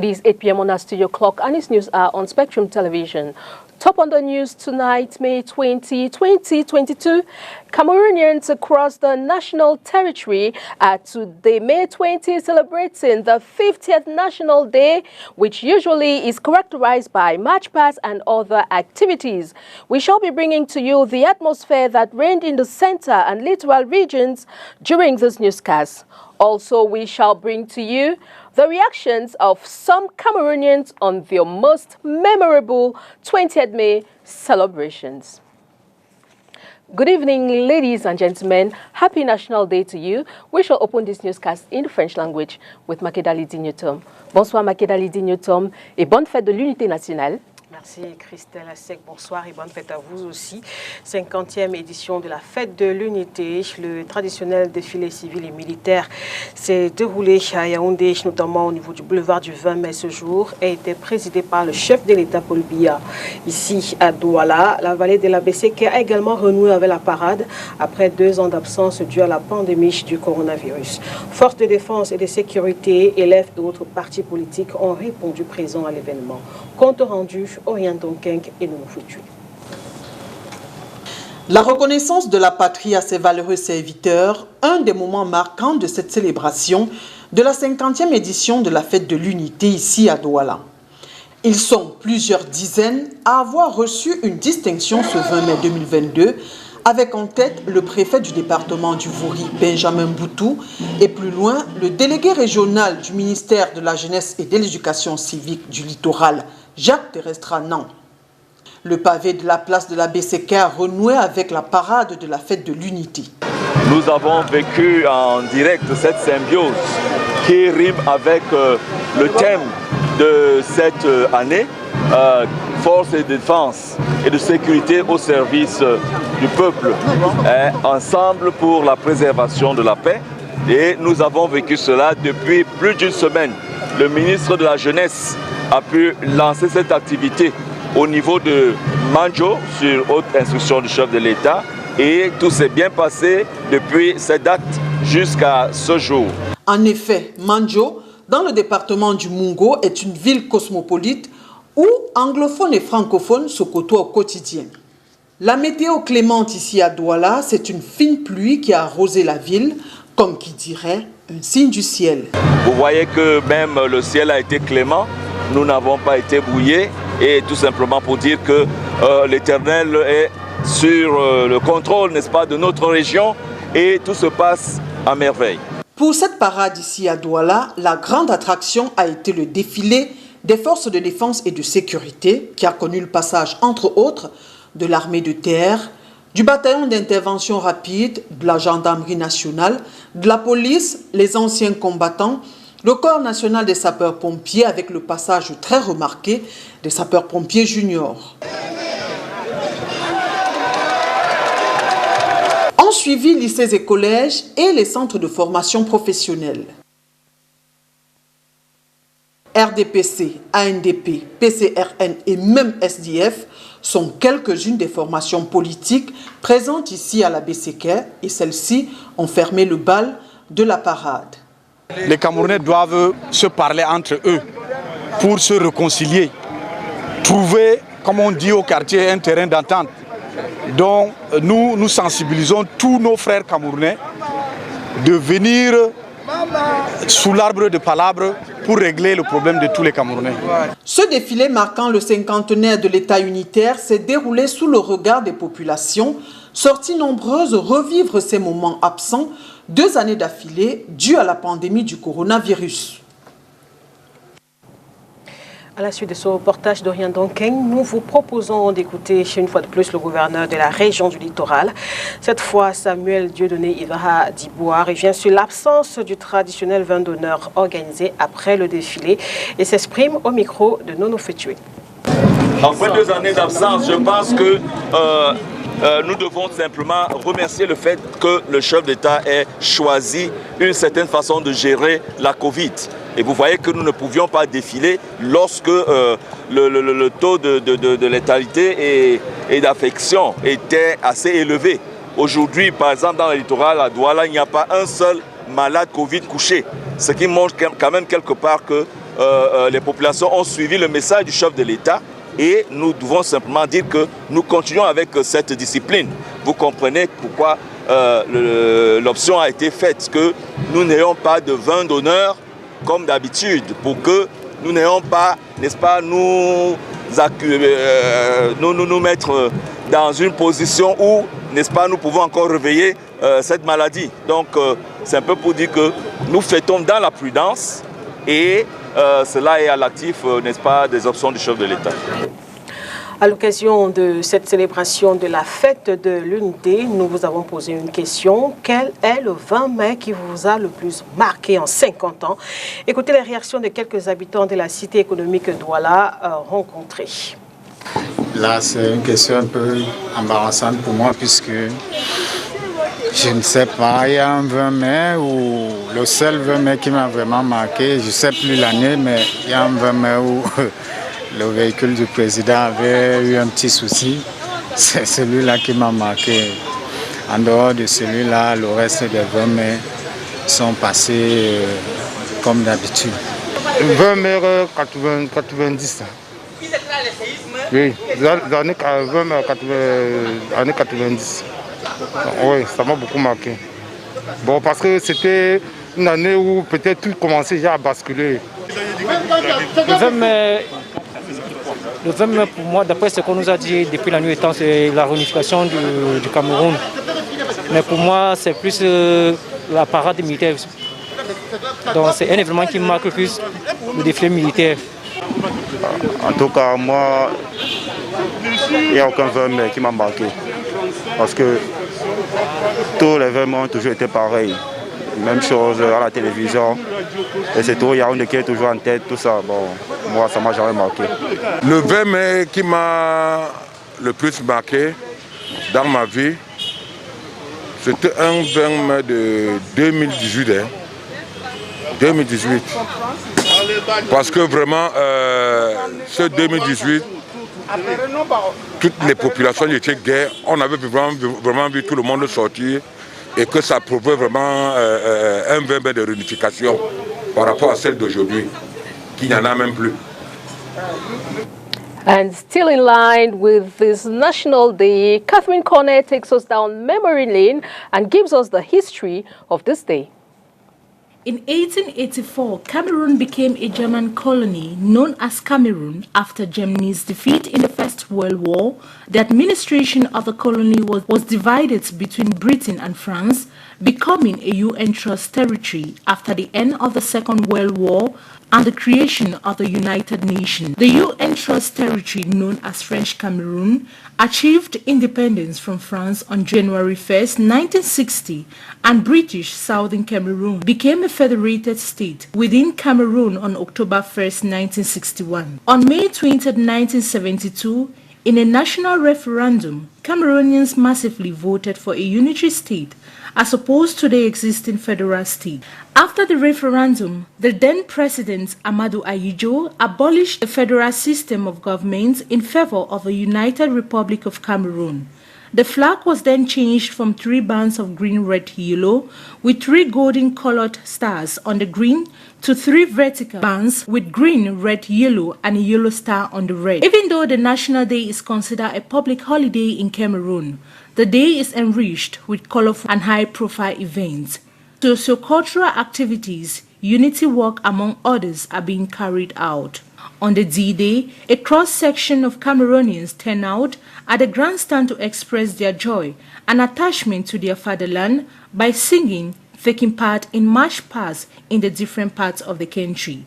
is 8 p.m. on our studio clock, and its news are on Spectrum Television. Top on the news tonight, May 20, 2022. Cameroonians across the national territory are today, May 20, celebrating the 50th National Day, which usually is characterized by march pasts and other activities. We shall be bringing to you the atmosphere that reigned in the center and littoral regions during this newscast. Also, we shall bring to you the reactions of some Cameroonians on their most memorable 20th May celebrations. Good evening, ladies and gentlemen. Happy National Day to you. We shall open this newscast in the French language with Makedali Dignotom. Bonsoir Makedali Dignotom et bonne fête de l'unité nationale. Merci Christelle Assec, bonsoir et bonne fête à vous aussi. 50e édition de la fête de l'unité, le traditionnel défilé civil et militaire s'est déroulé à Yaoundé, notamment au niveau du boulevard du 20 mai ce jour, et été présidé par le chef de l'État Paul Biya. Ici à Douala, la vallée de la BCK a également renoué avec la parade après 2 ans d'absence due à la pandémie du coronavirus. Forces de défense et de sécurité, élèves et autres partis politiques ont répondu présents à l'événement. Compte rendu, Orient Donkeng et Nono Foutu. La reconnaissance de la patrie à ses valeureux serviteurs, un des moments marquants de cette célébration de la 50e édition de la fête de l'unité ici à Douala. Ils sont plusieurs dizaines à avoir reçu une distinction ce 20 mai 2022, avec en tête le préfet du département du Vouri, Benjamin Boutou, et plus loin, le délégué régional du ministère de la Jeunesse et de l'Éducation civique du littoral, Jacques Terrestre-Nan. Le pavé de la place de la BCK a renoué avec la parade de la fête de l'unité. Nous avons vécu en direct cette symbiose qui rime avec le thème de cette année, force de défense et de sécurité au service du peuple, ensemble pour la préservation de la paix. Et nous avons vécu cela depuis plus d'une semaine. Le ministre de la Jeunesse a pu lancer cette activité au niveau de Manjo sur haute instruction du chef de l'État et tout s'est bien passé depuis cette date jusqu'à ce jour. En effet, Manjo, dans le département du Mungo, est une ville cosmopolite où anglophones et francophones se côtoient au quotidien. La météo clémente ici à Douala, c'est une fine pluie qui a arrosé la ville, comme qui dirait un signe du ciel. Vous voyez que même le ciel a été clément. Nous n'avons pas été brouillés et tout simplement pour dire que l'Éternel est sur le contrôle, n'est-ce pas, de notre région et tout se passe à merveille. Pour cette parade ici à Douala, la grande attraction a été le défilé des forces de défense et de sécurité qui a connu le passage, entre autres, de l'armée de terre, du bataillon d'intervention rapide, de la gendarmerie nationale, de la police, les anciens combattants, le corps national des sapeurs-pompiers avec le passage très remarqué des sapeurs-pompiers juniors. Ont suivi lycées et collèges et les centres de formation professionnelle. RDPC, ANDP, PCRN et même SDF sont quelques-unes des formations politiques présentes ici à la BCK et celles-ci ont fermé le bal de la parade. Les Camerounais doivent se parler entre eux pour se réconcilier, trouver, comme on dit au quartier, un terrain d'entente. Donc nous sensibilisons tous nos frères camerounais de venir sous l'arbre de palabres pour régler le problème de tous les Camerounais. Ce défilé marquant le cinquantenaire de l'État unitaire s'est déroulé sous le regard des populations, sorties nombreuses revivre ces moments absents 2 années d'affilée dues à la pandémie du coronavirus. À la suite de ce reportage d'Orient Donkeng, nous vous proposons d'écouter une fois de plus le gouverneur de la région du littoral. Cette fois, Samuel Dieudonné Ivara Dibois revient sur l'absence du traditionnel vin d'honneur organisé après le défilé et s'exprime au micro de Nono Foutu. Après 2 années d'absence, je pense que nous devons simplement remercier le fait que le chef d'État ait choisi une certaine façon de gérer la Covid. Et vous voyez que nous ne pouvions pas défiler lorsque le taux de létalité et d'affection était assez élevé. Aujourd'hui, par exemple, dans le littoral, à Douala, il n'y a pas un seul malade Covid couché. Ce qui montre quand même quelque part que les populations ont suivi le message du chef de l'État et nous devons simplement dire que nous continuons avec cette discipline. Vous comprenez pourquoi l'option a été faite, que nous n'ayons pas de vin d'honneur comme d'habitude, pour que nous n'ayons pas, n'est-ce pas, nous mettre dans une position où, n'est-ce pas, nous pouvons encore réveiller cette maladie. Donc c'est un peu pour dire que nous fêtons dans la prudence et cela est à l'actif, n'est-ce pas, des options du chef de l'État. À l'occasion de cette célébration de la fête de l'unité, nous vous avons posé une question. Quel est le 20 mai qui vous a le plus marqué en 50 ans? Écoutez les réactions de quelques habitants de la cité économique Douala rencontrés. Là, c'est une question un peu embarrassante pour moi puisque je ne sais pas, il y a un 20 mai où le seul 20 mai qui m'a vraiment marqué, je ne sais plus l'année, mais il y a un 20 mai où le véhicule du président avait eu un petit souci. C'est celui-là qui m'a marqué. En dehors de celui-là, le reste des 20 mai sont passés comme d'habitude. 20 mai 90. Oui, les années 20 mai 90. Oui, ça m'a beaucoup marqué. Bon, parce que c'était une année où peut-être tout commençait déjà à basculer. Le 20 mai, pour moi, d'après ce qu'on nous a dit depuis la nuit étant, c'est la réunification du Cameroun. Mais pour moi, c'est plus la parade militaire. Donc c'est un événement qui marque le plus le défilé militaire. En tout cas, moi, il n'y a aucun 20 mai qui m'a marqué. Parce que tous les 20 mai ont toujours été pareils. Même chose à la télévision. Et c'est tout, Yaoundé qui est toujours en tête, tout ça. Bon, moi, ça ne m'a jamais marqué. Le 20 mai qui m'a le plus marqué dans ma vie, c'était un 20 mai de 2018. 2018. Parce que vraiment, ce 2018, toutes les populations étaient gaies. On avait vraiment vu tout le monde sortir. Et que ça prouvait vraiment un 20 mai de réunification par rapport à celle d'aujourd'hui, qui n'y en a même plus. And still in line with this National Day, Catherine Cornet takes us down memory lane and gives us the history of this day. In 1884, Cameroon became a German colony known as Cameroon after Germany's defeat in the First World War. The administration of the colony was divided between Britain and France, becoming a UN trust territory after the end of the Second World War and the creation of the United Nations. The UN trust territory known as French Cameroon achieved independence from France on January 1st, 1960, and British Southern Cameroon became a federated state within Cameroon on October 1st, 1961. On May 20th, 1972, in a national referendum, Cameroonians massively voted for a unitary state as opposed to the existing federal state. After the referendum, the then President Amadou Ahidjo abolished the federal system of government in favor of the United Republic of Cameroon. The flag was then changed from 3 bands of green, red, yellow with 3 golden-colored stars on the green to 3 vertical bands with green, red, yellow and a yellow star on the red. Even though the National Day is considered a public holiday in Cameroon, the day is enriched with colorful and high-profile events. Socio-cultural activities, unity work among others are being carried out. On the D-Day, a cross-section of Cameroonians turn out at the grandstand to express their joy and attachment to their fatherland by singing, taking part in march pasts in the different parts of the country.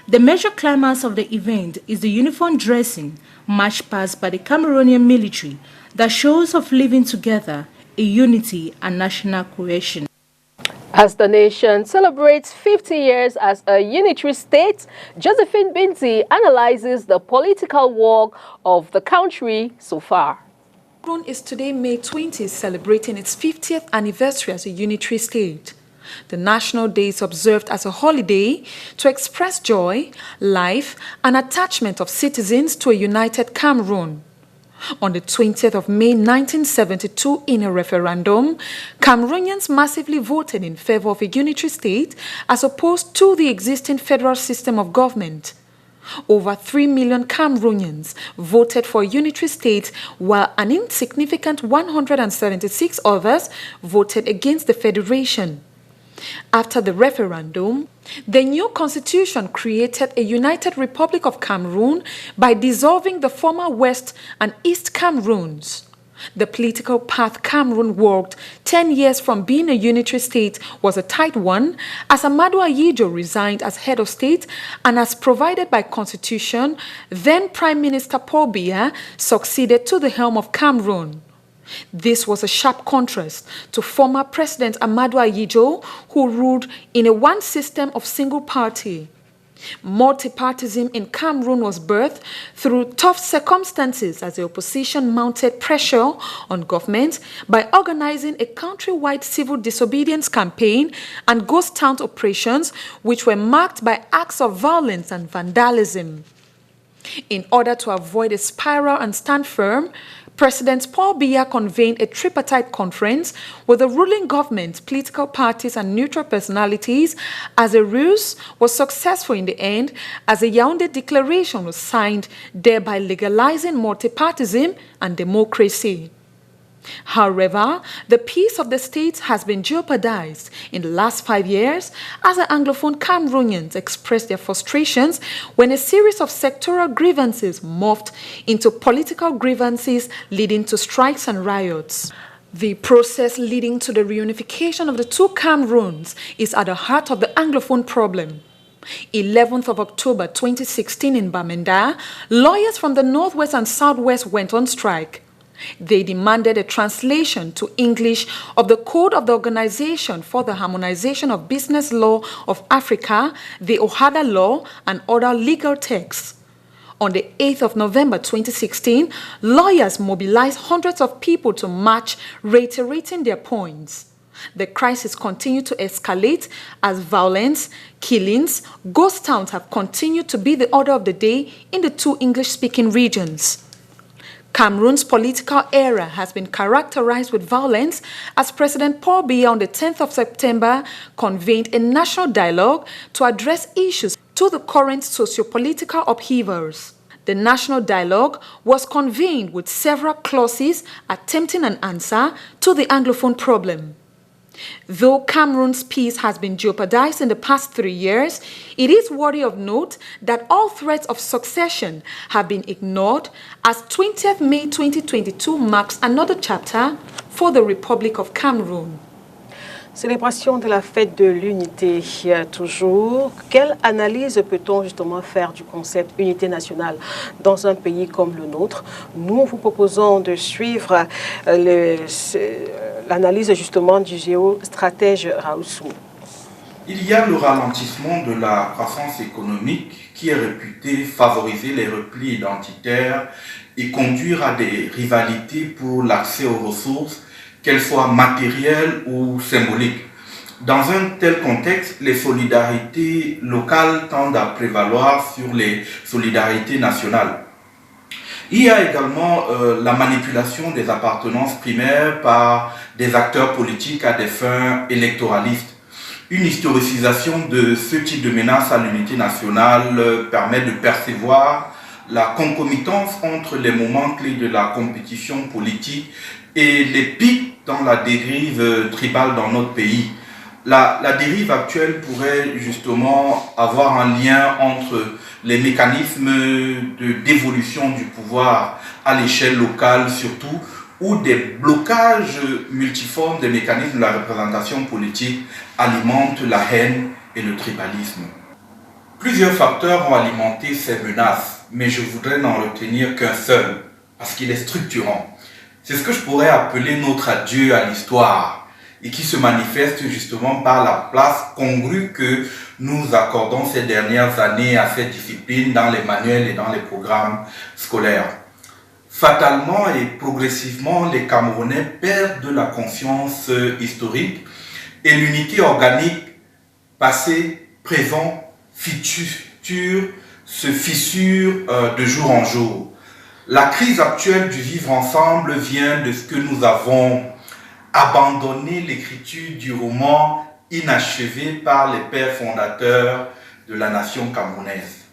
The major climax of the event is the uniform dressing, march past by the Cameroonian military that shows of living together, a unity and national cohesion. As the nation celebrates 50 years as a unitary state, Josephine Binti analyzes the political work of the country so far. Cameroon is today May 20th, celebrating its 50th anniversary as a unitary state. The National Day is observed as a holiday to express joy, life, and attachment of citizens to a united Cameroon. On the 20th of May 1972, in a referendum, Cameroonians massively voted in favor of a unitary state as opposed to the existing federal system of government. Over 3 million Cameroonians voted for a unitary state, while an insignificant 176 others voted against the federation. After the referendum, the new constitution created a united Republic of Cameroon by dissolving the former West and East Cameroons. The political path Cameroon walked 10 years from being a unitary state was a tight one, as Amadou Ahidjo resigned as head of state and as provided by constitution, then Prime Minister Paul Biya succeeded to the helm of Cameroon. This was a sharp contrast to former President Amadou Ahidjo, who ruled in a one system of single party. Multipartism in Cameroon was birthed through tough circumstances as the opposition mounted pressure on government by organizing a countrywide civil disobedience campaign and ghost town operations, which were marked by acts of violence and vandalism. In order to avoid a spiral and stand firm, President Paul Biya convened a tripartite conference with the ruling government, political parties, and neutral personalities, as a ruse was successful in the end, as a Yaoundé Declaration was signed, thereby legalizing multipartism and democracy. However, the peace of the state has been jeopardized in the last 5 years as the Anglophone Cameroonians expressed their frustrations when a series of sectoral grievances morphed into political grievances, leading to strikes and riots. The process leading to the reunification of the two Cameroons is at the heart of the Anglophone problem. 11th of October 2016 in Bamenda, lawyers from the Northwest and Southwest went on strike. They demanded a translation to English of the Code of the Organization for the Harmonization of Business Law of Africa, the OHADA Law, and other legal texts. On the 8th of November 2016, lawyers mobilized hundreds of people to march, reiterating their points. The crisis continued to escalate as violence, killings, ghost towns have continued to be the order of the day in the two English-speaking regions. Cameroon's political era has been characterized with violence as President Paul Biya on the 10th of September convened a national dialogue to address issues to the current socio-political upheavals. The national dialogue was convened with several clauses attempting an answer to the Anglophone problem. Though Cameroon's peace has been jeopardized in the past 3 years, it is worthy of note that all threats of succession have been ignored, as 20th May 2022 marks another chapter for the Republic of Cameroon. Célébration de la fête de l'unité toujours. Quelle analyse peut-on justement faire du concept unité nationale dans un pays comme le nôtre? Nous vous proposons de suivre l'analyse justement du géostratège Raoul Soumou. Il y a le ralentissement de la croissance économique qui est réputé favoriser les replis identitaires et conduire à des rivalités pour l'accès aux ressources, qu'elles soient matérielles ou symboliques. Dans un tel contexte, les solidarités locales tendent à prévaloir sur les solidarités nationales. Il y a également la manipulation des appartenances primaires par des acteurs politiques à des fins électoralistes. Une historicisation de ce type de menace à l'unité nationale permet de percevoir la concomitance entre les moments clés de la compétition politique et les pics dans la dérive tribale dans notre pays. La dérive actuelle pourrait justement avoir un lien entre les mécanismes de dévolution du pouvoir à l'échelle locale surtout, ou des blocages multiformes des mécanismes de la représentation politique alimentent la haine et le tribalisme. Plusieurs facteurs ont alimenté ces menaces, mais je voudrais n'en retenir qu'un seul, parce qu'il est structurant. C'est ce que je pourrais appeler notre adieu à l'histoire, et qui se manifeste justement par la place congrue que nous accordons ces dernières années à cette discipline dans les manuels et dans les programmes scolaires. Fatalement et progressivement, les Camerounais perdent de la conscience historique et l'unité organique passé, présent, futur se fissure de jour en jour. La crise actuelle du vivre ensemble vient de ce que nous avons abandonné l'écriture du roman inachevé par les pères fondateurs de la nation camerounaise.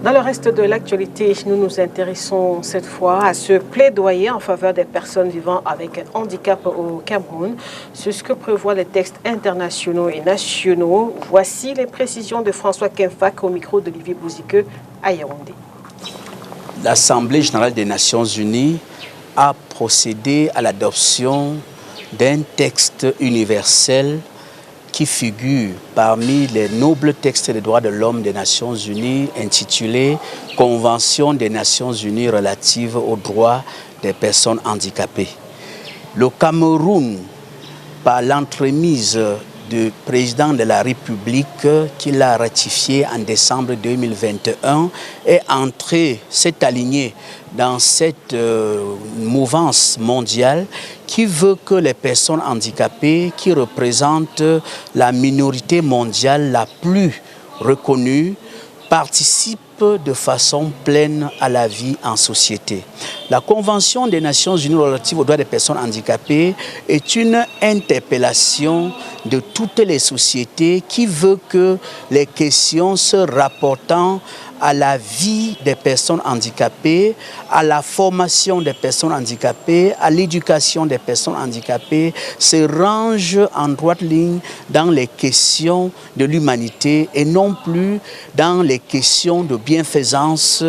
Dans le reste de l'actualité, nous nous intéressons cette fois à ce plaidoyer en faveur des personnes vivant avec un handicap au Cameroun. C'est ce que prévoient les textes internationaux et nationaux. Voici les précisions de François Kempfak au micro d'Olivier Bouzike à Yaoundé. L'Assemblée générale des Nations unies a procédé à l'adoption d'un texte universel qui figure parmi les nobles textes des droits de l'homme des Nations unies intitulé « Convention des Nations unies relative aux droits des personnes handicapées ». Le Cameroun, par l'entremise du président de la République qui l'a ratifié en décembre 2021, est entré, s'est aligné dans cette mouvance mondiale qui veut que les personnes handicapées, qui représentent la minorité mondiale la plus reconnue, participent de façon pleine à la vie en société. La Convention des Nations unies relative aux droits des personnes handicapées est une interpellation de toutes les sociétés qui veut que les questions se rapportant à la vie des personnes handicapées, à la formation des personnes handicapées, à l'éducation des personnes handicapées, se rangent en droite ligne dans les questions de l'humanité et non plus dans les questions de bienfaisance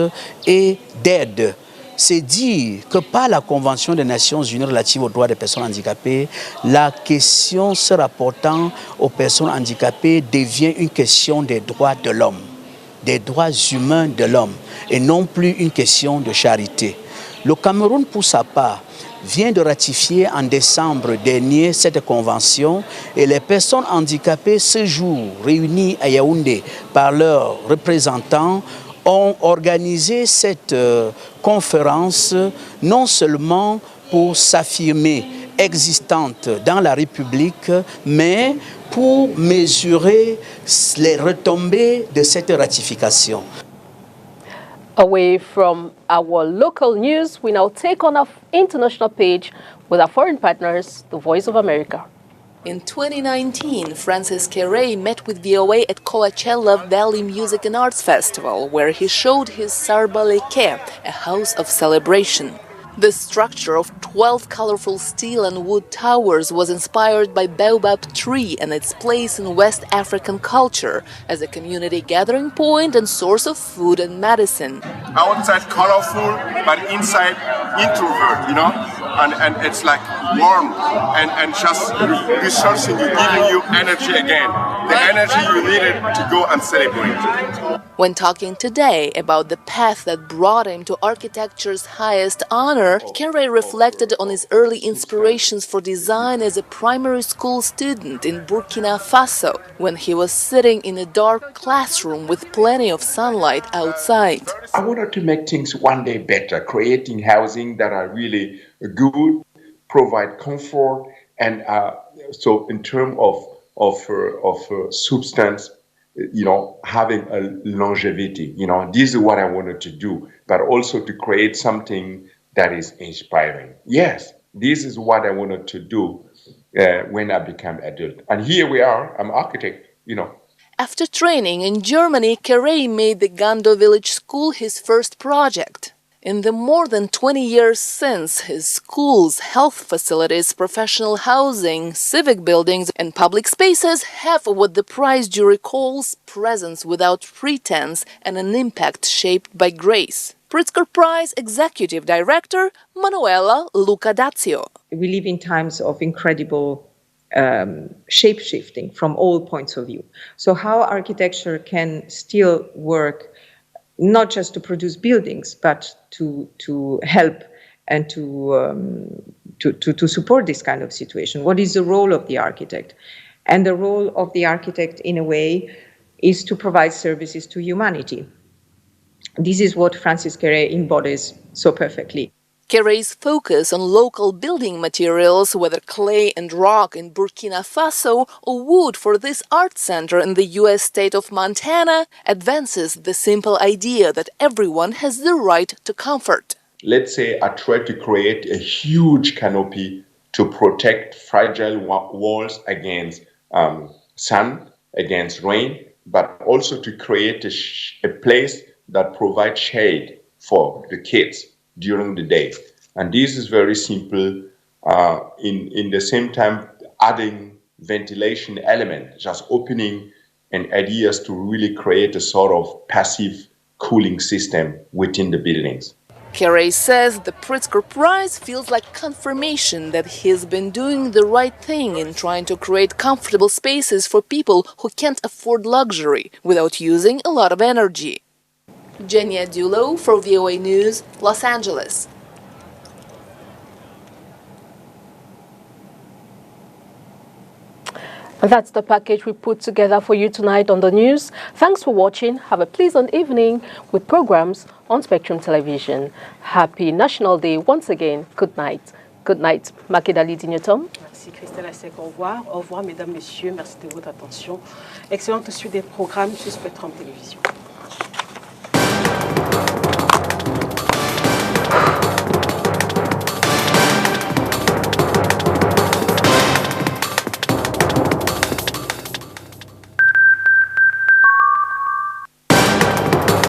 et d'aide. C'est dire que par la Convention des Nations unies relative aux droits des personnes handicapées, la question se rapportant aux personnes handicapées devient une question des droits de l'homme, des droits humains de l'homme, et non plus une question de charité. Le Cameroun, pour sa part, vient de ratifier en décembre dernier cette convention et les personnes handicapées ce jour réunies à Yaoundé par leurs représentants ont organisé cette conférence non seulement pour s'affirmer existante dans la République, mais pour mesurer les retombées de cette ratification. Away from our local news, we now take on our international page with our foreign partners, the Voice of America. In 2019, Francis Kéré met with VOA at Coachella Valley Music and Arts Festival, where he showed his Sarbaleke, a house of celebration. The structure of 12 colorful steel and wood towers was inspired by baobab tree and its place in West African culture as a community gathering point and source of food and medicine. Outside colorful, but inside introvert, you know, and it's like warm and just resourcing you, giving you energy again, the energy you needed to go and celebrate. When talking today about the path that brought him to architecture's highest honor, Kéré reflected on his early inspirations for design as a primary school student in Burkina Faso, when he was sitting in a dark classroom with plenty of sunlight outside. I wanted to make things one day better, creating housing that are really good, provide comfort, and so in terms of substance, you know, having a longevity, you know, this is what I wanted to do, but also to create something that is inspiring. Yes, this is what I wanted to do when I became adult. And here we are, I'm an architect, you know. After training in Germany, Kéré made the Gando Village School his first project. In the more than 20 years since, his schools, health facilities, professional housing, civic buildings, and public spaces have what the prize jury calls presence without pretense and an impact shaped by grace. Pritzker Prize Executive Director Manuela Lucadazio. We live in times of incredible shape-shifting from all points of view. So how architecture can still work not just to produce buildings, but to help and to support this kind of situation. What is the role of the architect? And the role of the architect, in a way, is to provide services to humanity. This is what Francis Kéré embodies so perfectly. Kere's focus on local building materials, whether clay and rock in Burkina Faso or wood for this art center in the U.S. state of Montana, advances the simple idea that everyone has the right to comfort. Let's say I try to create a huge canopy to protect fragile walls against sun, against rain, but also to create a place that provides shade for the kids during the day. And this is very simple, in the same time adding ventilation element, just opening and ideas to really create a sort of passive cooling system within the buildings. Kere says the Pritzker Prize feels like confirmation that he's been doing the right thing in trying to create comfortable spaces for people who can't afford luxury without using a lot of energy. Genia Dulo for VOA News, Los Angeles. That's the package we put together for you tonight on the news. Thanks for watching. Have a pleasant evening with programs on Spectrum Television. Happy National Day once again. Good night. Good night. Makedali Dignotom. Merci Christelle Assec. Au revoir. Au revoir mesdames, messieurs. Merci de votre attention. Excellente suite des programmes sur Spectrum Télévision.